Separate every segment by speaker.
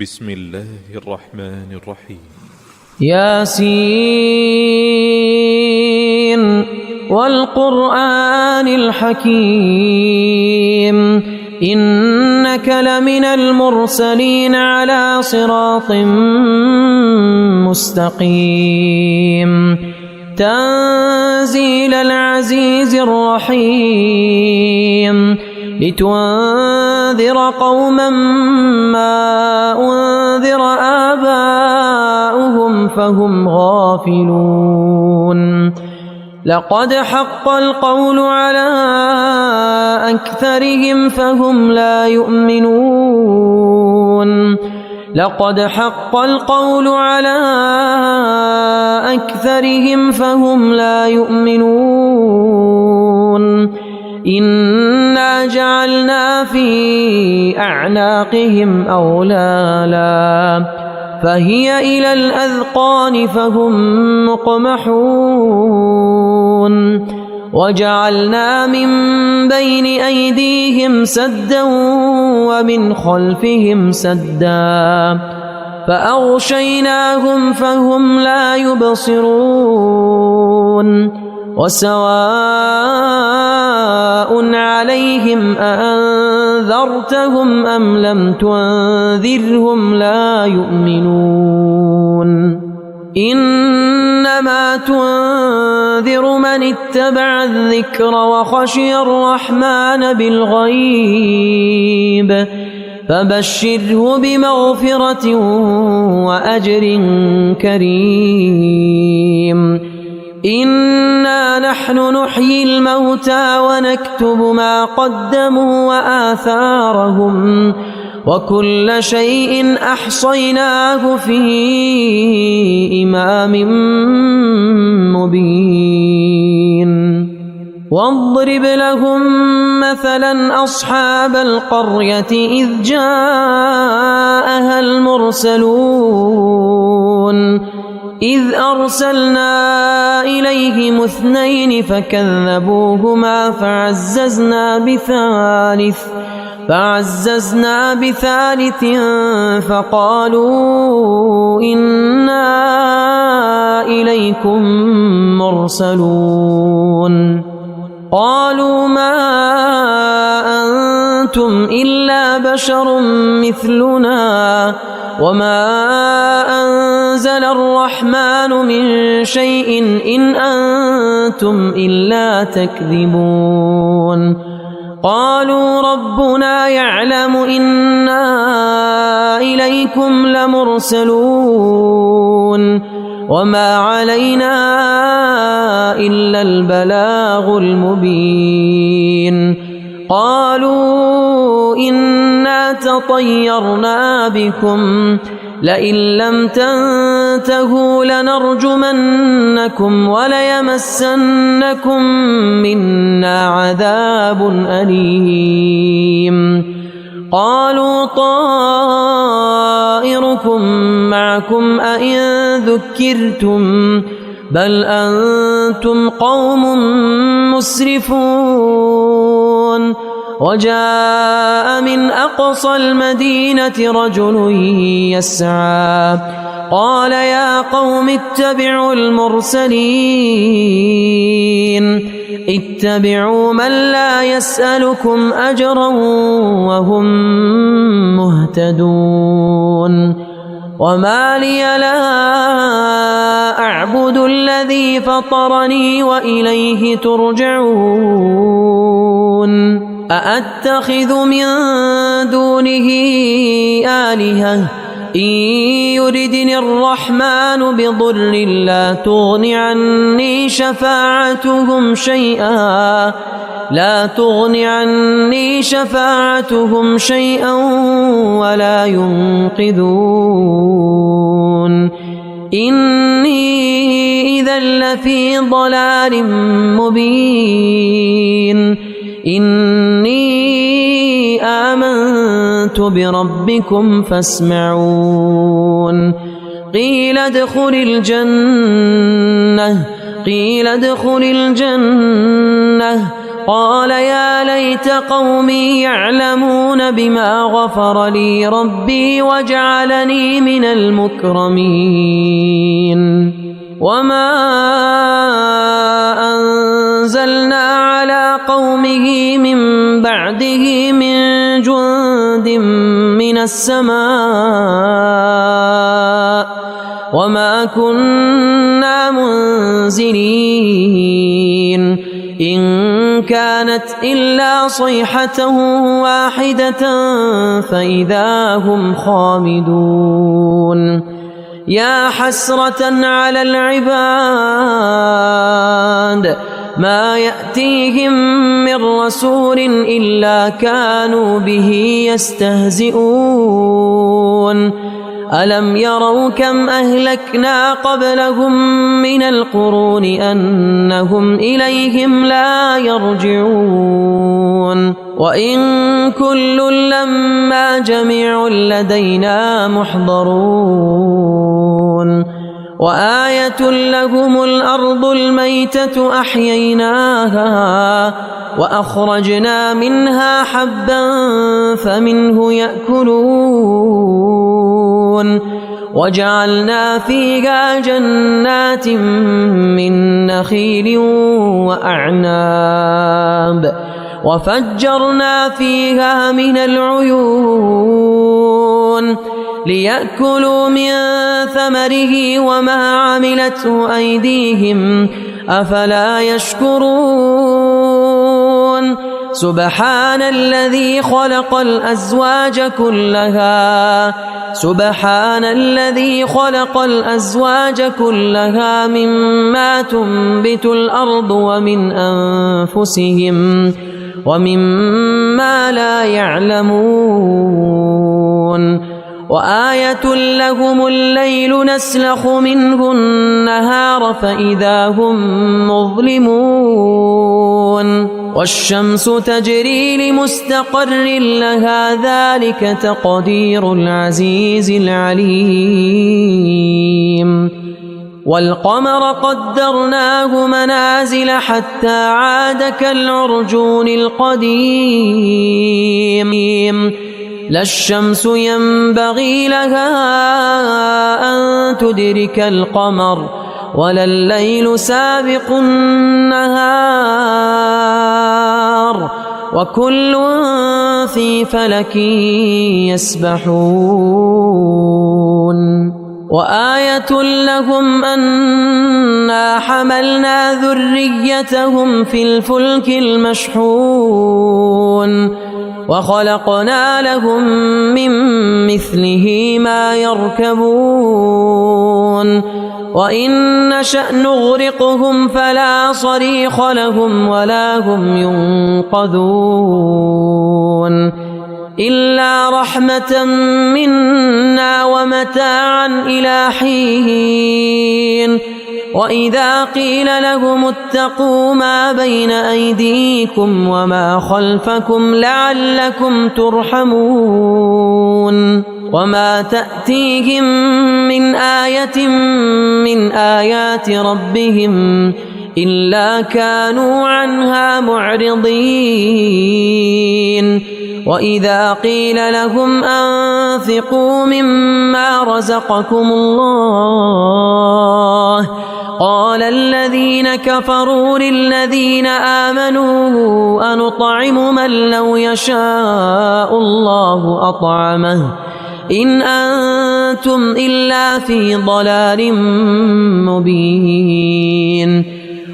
Speaker 1: بسم الله الرحمن الرحيم.
Speaker 2: ياسين والقرآن الحكيم إنك لمن المرسلين على صراط مستقيم تنزيل العزيز الرحيم لتنذر قوما ما أنذر آباؤهم فهم غافلون لقد حق القول على أكثرهم فهم لا يؤمنون لقد حق القول على أكثرهم فهم لا يؤمنون إنا جعلنا في أعناقهم أغلالا فهي إلى الأذقان فهم مقمحون وجعلنا من بين أيديهم سدا ومن خلفهم سدا فأغشيناهم فهم لا يبصرون وسواء عليهم أأنذرتهم أم لم تنذرهم لا يؤمنون إنما تنذر من اتبع الذكر وخشي الرحمن بالغيب فبشره بمغفرة وأجر كريم إنا نحن نحيي الموتى ونكتب ما قدموا وآثارهم وكل شيء أحصيناه في إمام مبين واضرب لهم مثلا أصحاب القرية إذ جاءها المرسلون إذ أرسلنا إليهم اثنين فكذبوهما فعززنا بثالث فقالوا إنا إليكم مرسلون قالوا ما أنتم إلا بشر مثلنا وما أنزل الرحمن من شيء إن أنتم إلا تكذبون قالوا ربنا يعلم إنا إليكم لمرسلون وما علينا إلا البلاغ المبين قالوا إنا تطيرنا بكم لئن لم تنتهوا لنرجمنكم وليمسنكم منا عذاب أليم قالوا طائركم معكم أئن ذكرتم بل أنتم قوم مسرفون وجاء من أقصى المدينة رجل يسعى قال يا قوم اتبعوا المرسلين اتبعوا من لا يسألكم أجرا وهم مهتدون وما لي لا أعبد الذي فطرني وإليه ترجعون أأتخذ من دونه آلهة إن يردني الرحمن بضر لا تغن عني شفاعتهم شيئا ولا ينقذون إني إذا لفي ضلال مبين إني آمنت بربكم فاسمعون قيل ادخل الجنة قال يا ليت قومي يعلمون بما غفر لي ربي وجعلني من المكرمين وما أنزلنا على قومه من بعده من جند من السماء وما كنا منزلين إن كانت إلا صيحة واحدة فإذا هم خامدون يا حسرة على العباد ما يأتيهم من رسول إلا كانوا به يستهزئون ألم يروا كم أهلكنا قبلهم من القرون أنهم إليهم لا يرجعون وإن كل لما جميع لدينا محضرون وآية لهم الأرض الميتة أحييناها وأخرجنا منها حبا فمنه يأكلون وجعلنا فيها جنات من نخيل وأعناب وفجرنا فيها من العيون ليأكلوا من ثمره وما عملته أيديهم أفلا يشكرون سبحان الذي خلق الأزواج كلها مما تنبت الأرض ومن أنفسهم ومما لا يعلمون وآية لهم الليل نسلخ منه النهار فإذا هم مظلمون والشمس تجري لمستقر لها ذلك تقدير العزيز العليم والقمر قدرناه منازل حتى عاد كالعرجون القديم لا الشمس ينبغي لها أن تدرك القمر ولا الليل سابق النهار وكل في فلك يسبحون وآية لهم أنا حملنا ذريتهم في الفلك المشحون وخلقنا لهم من مثله ما يركبون وإن نشأ نغرقهم فلا صريخ لهم ولا هم ينقذون إلا رحمة منا ومتاعا إلى حين وإذا قيل لهم اتقوا ما بين أيديكم وما خلفكم لعلكم ترحمون وما تأتيهم من آية من آيات ربهم إلا كانوا عنها معرضين وإذا قيل لهم أنفقوا مما رزقكم الله قال الذين كفروا للذين آمنوا أنطعم من لو يشاء الله أطعمه إن أنتم إلا في ضلال مبين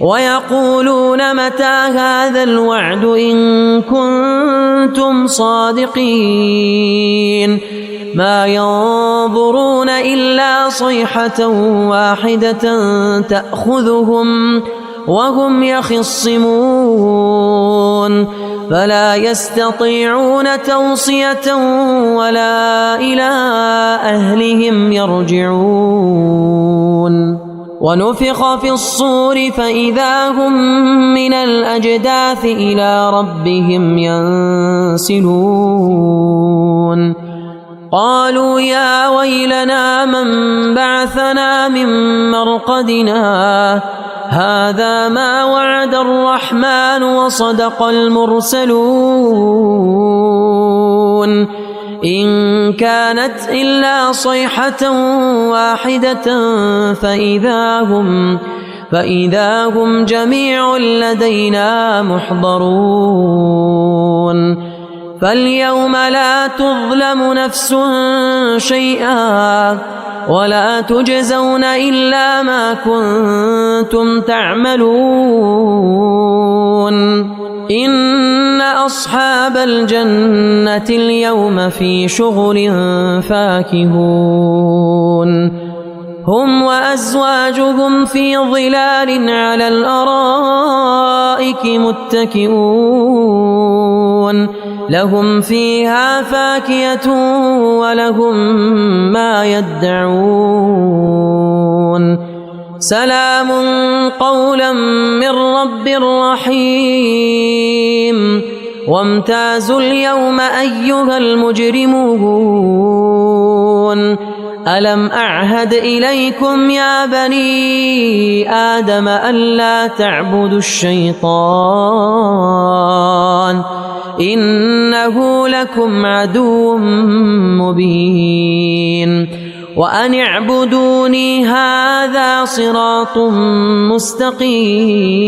Speaker 2: ويقولون متى هذا الوعد إن كنتم صادقين ما ينظرون إلا صيحة واحدة تأخذهم وهم يخصمون فلا يستطيعون توصية ولا إلى أهلهم يرجعون ونفخ في الصور فإذا هم من الأجداث إلى ربهم ينسلون قالوا يا ويلنا من بعثنا من مرقدنا هذا ما وعد الرحمن وصدق المرسلون إن كانت إلا صيحة واحدة فإذا هم جميع لدينا محضرون فاليوم لا تظلم نفس شيئا ولا تجزون إلا ما كنتم تعملون إن أصحاب الجنة اليوم في شغل فاكهون هم وأزواجهم في ظلال على الأرائك متكئون لهم فيها فاكهة ولهم ما يدعون سلام قولا من رب رحيم وامتازوا اليوم أيها المجرمون ألم أعهد إليكم يا بني آدم ألا تعبدوا الشيطان إنه لكم عدو مبين وأن اعبدوني هذا صراط مستقيم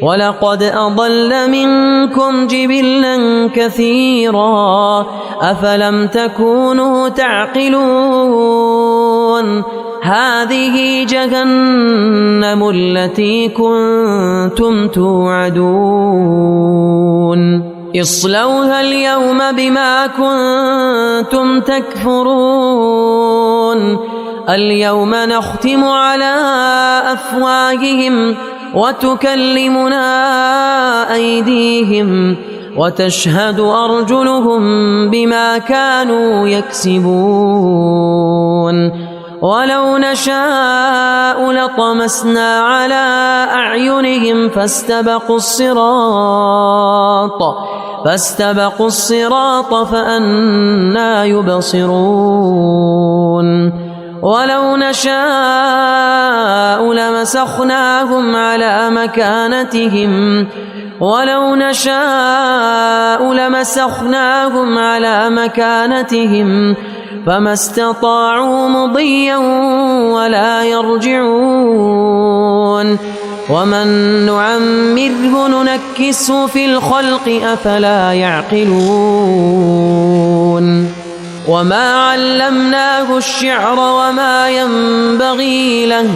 Speaker 2: ولقد أضل منكم جبلا كثيرا أفلم تكونوا تعقلون هذه جهنم التي كنتم توعدون اصلوها اليوم بما كنتم تكفرون اليوم نختم على أفواههم وتكلمنا أيديهم وتشهد أرجلهم بما كانوا يكسبون ولو نشاء لطمسنا على أعينهم فاستبقوا الصراط فأنى يبصرون ولو نشاء لمسخناهم على مكانتهم فما استطاعوا مضيا ولا يرجعون ومن نعمره ننكسه في الخلق أفلا يعقلون وما علمناه الشعر وما ينبغي له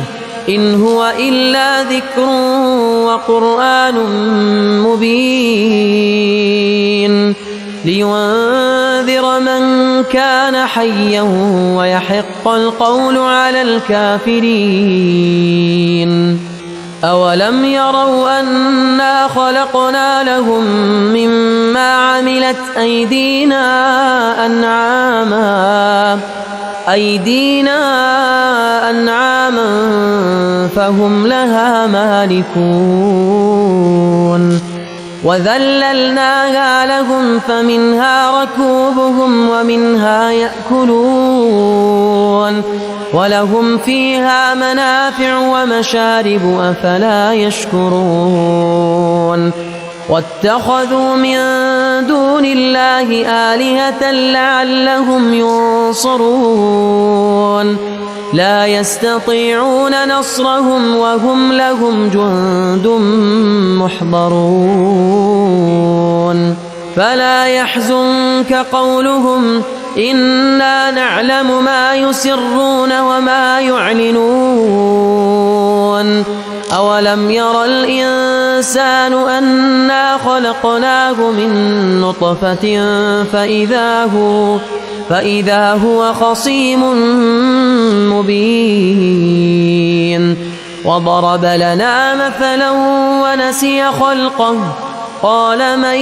Speaker 2: إن هو إلا ذكر وقرآن مبين لينذر من كان حيا ويحق القول على الكافرين أولم يروا أنا خلقنا لهم مما عملت أيدينا أنعاما فهم لها مالكون وذللناها لهم فمنها ركوبهم ومنها يأكلون ولهم فيها منافع ومشارب أفلا يشكرون واتخذوا من دون الله آلهة لعلهم ينصرون لا يستطيعون نصرهم وهم لهم جند محضرون فلا يحزنك قولهم إنا نعلم ما يسرون وما يعلنون أولم ير الإنسان أنا خلقناه من نطفة فإذا هو خصيم مبين وضرب لنا مثلا ونسي خلقه قال من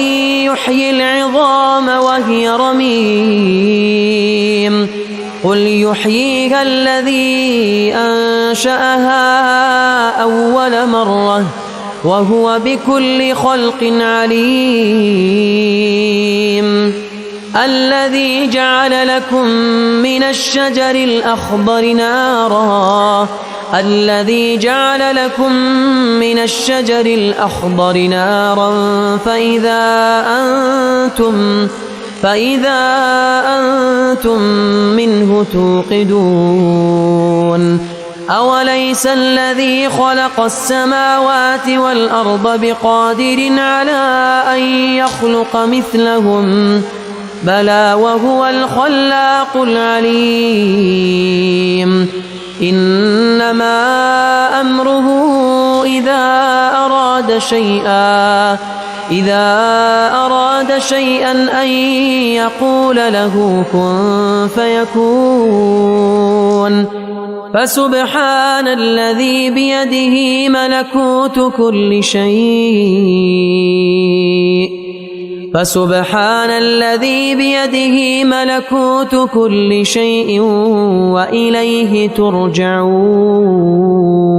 Speaker 2: يحيي العظام وهي رميم قل يحييها الذي أنشأها أول مرة وهو بكل خلق عليم الذي جعل لكم من الشجر الأخضر نارا فإذا أنتم منه توقدون أوليس الذي خلق السماوات والأرض بقادر على أن يخلق مثلهم بلى وهو الخلاق العليم إنما أمره إذا أراد شيئا أن يقول له كن فيكون فسبحان الذي بيده ملكوت كل شيء وإليه ترجعون